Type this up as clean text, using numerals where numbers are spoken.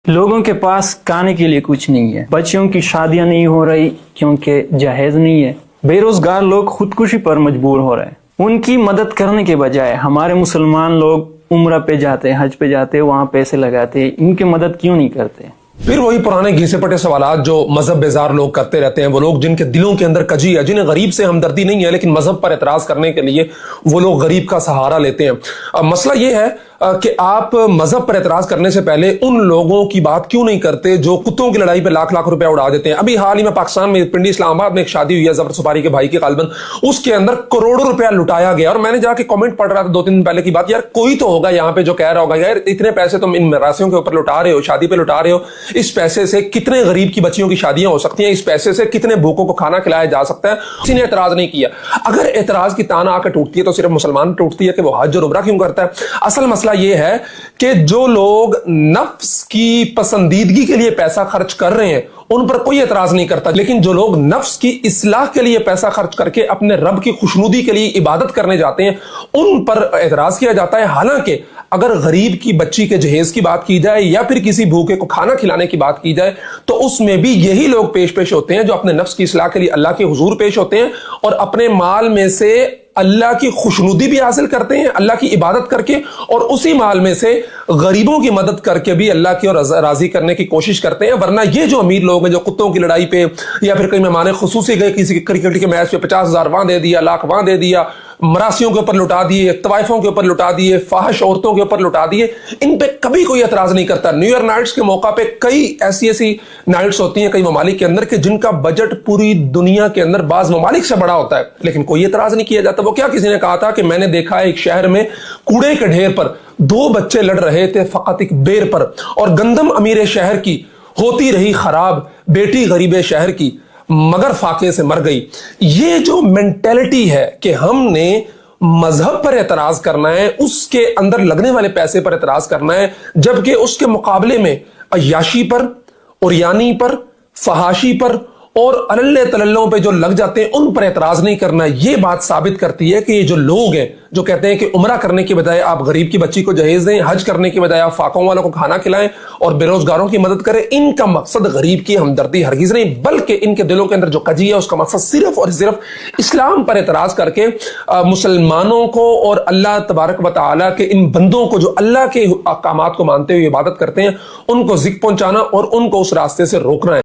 لوگوں کے پاس کھانے کے لیے کچھ نہیں ہے، بچیوں کی شادیاں نہیں ہو رہی کیونکہ جہیز نہیں ہے، بے روزگار لوگ خودکشی پر مجبور ہو رہے ہیں۔ ان کی مدد کرنے کے بجائے ہمارے مسلمان لوگ عمرہ پہ جاتے ہیں، حج پہ جاتے ہیں، وہاں پیسے لگاتے ہیں، ان کی مدد کیوں نہیں کرتے؟ پھر وہی پرانے گھیسے پٹے سوالات جو مذہب بیزار لوگ کرتے رہتے ہیں، وہ لوگ جن کے دلوں کے اندر کجی ہے، جنہیں غریب سے ہمدردی نہیں ہے، لیکن مذہب پر اعتراض کرنے کے لیے وہ لوگ غریب کا سہارا لیتے ہیں۔ مسئلہ یہ ہے کہ آپ مذہب پر اعتراض کرنے سے پہلے ان لوگوں کی بات کیوں نہیں کرتے جو کتوں کی لڑائی پہ لاکھ لاکھ روپے اڑا دیتے ہیں۔ ابھی حال ہی میں پاکستان میں پنڈی اسلام آباد میں ایک شادی ہوئی ہے ظفر سپاری کے بھائی کی غالباً، اس کے اندر کروڑوں روپیہ لٹایا گیا، اور میں نے جا کے کامنٹ پڑھ رہا تھا 2-3 دن پہلے کی بات، یار کوئی تو ہوگا یہاں پہ جو کہہ رہا ہوگا یار اتنے پیسے تم ان مراسیوں کے اوپر لٹا رہے ہو، شادی پہ لٹا رہے ہو، اس پیسے سے کتنے غریب کی بچیوں کی شادیاں ہو سکتی ہیں، اس پیسے سے کتنے بھوکوں کو کھانا کھلایا جا سکتا ہے۔ کسی نے اعتراض نہیں کیا۔ اگر اعتراض کی تان آ کے ٹوٹتی ہے تو صرف مسلمان ٹوٹتی ہے کہ وہ حج اور عمرہ کیوں کرتا ہے؟ اصل مسئلہ یہ ہے کہ جو لوگ نفس کی پسندیدگی کے لیے پیسہ خرچ کر رہے ہیں ان پر کوئی اعتراض نہیں کرتا، لیکن جو لوگ نفس کی اصلاح کے لیے پیسہ خرچ کر کے اپنے رب کی خوشنودی کے لیے عبادت کرنے جاتے ہیں ان پر اعتراض کیا جاتا ہے۔ حالانکہ اگر غریب کی بچی کے جہیز کی بات کی جائے یا پھر کسی بھوکے کو کھانا کھلانے کی بات کی جائے تو اس میں بھی یہی لوگ پیش ہوتے ہیں جو اپنے نفس کی اصلاح کے لیے اللہ کے حضور پیش ہوتے ہیں اور اپنے مال میں سے اللہ کی خوشنودی بھی حاصل کرتے ہیں اللہ کی عبادت کر کے، اور اسی مال میں سے غریبوں کی مدد کر کے بھی اللہ کی اور راضی کرنے کی کوشش کرتے ہیں۔ ورنہ یہ جو امیر لوگ ہیں جو کتوں کی لڑائی پہ یا پھر کئی مہمان خصوصی گئے کسی کرکٹ کے میچ پہ 50,000 وہاں دے دیا، لاکھ وہاں دے دیا، مراسیوں کے اوپر لٹا دیے، طوائفوں کے اوپر لٹا دیے، فاحش عورتوں کے اوپر لٹا دیے، ان پہ کبھی کوئی اعتراض نہیں کرتا۔ نیو ایئر نائٹس کے موقع پہ کئی ایسی نائٹس ہوتی ہیں کئی ممالک کے اندر کہ جن کا بجٹ پوری دنیا کے اندر بعض ممالک سے بڑا ہوتا ہے، لیکن کوئی اعتراض نہیں کیا جاتا۔ وہ کیا کسی نے کہا تھا کہ میں نے دیکھا ہے ایک شہر میں کوڑے کے ڈھیر پر 2 بچے لڑ رہے تھے فقط ایک بیر پر، اور گندم امیر شہر کی ہوتی رہی خراب، بیٹی غریب شہر کی مگر فاقے سے مر گئی۔ یہ جو مینٹلٹی ہے کہ ہم نے مذہب پر اعتراض کرنا ہے، اس کے اندر لگنے والے پیسے پر اعتراض کرنا ہے، جبکہ اس کے مقابلے میں عیاشی پر، اوریانی پر، فحاشی پر اور اللہ تللوں پہ جو لگ جاتے ہیں ان پر اعتراض نہیں کرنا، یہ بات ثابت کرتی ہے کہ یہ جو لوگ ہیں جو کہتے ہیں کہ عمرہ کرنے کی بجائے آپ غریب کی بچی کو جہیز دیں، حج کرنے کی بجائے آپ فاقوں والوں کو کھانا کھلائیں اور بے روزگاروں کی مدد کریں، ان کا مقصد غریب کی ہمدردی ہرگز نہیں، بلکہ ان کے دلوں کے اندر جو کجی ہے اس کا مقصد صرف اور صرف اسلام پر اعتراض کر کے مسلمانوں کو اور اللہ تبارک و تعالیٰ کے ان بندوں کو جو اللہ کے احکامات کو مانتے ہوئے عبادت کرتے ہیں ان کو ذکر پہنچانا اور ان کو اس راستے سے روکنا ہے۔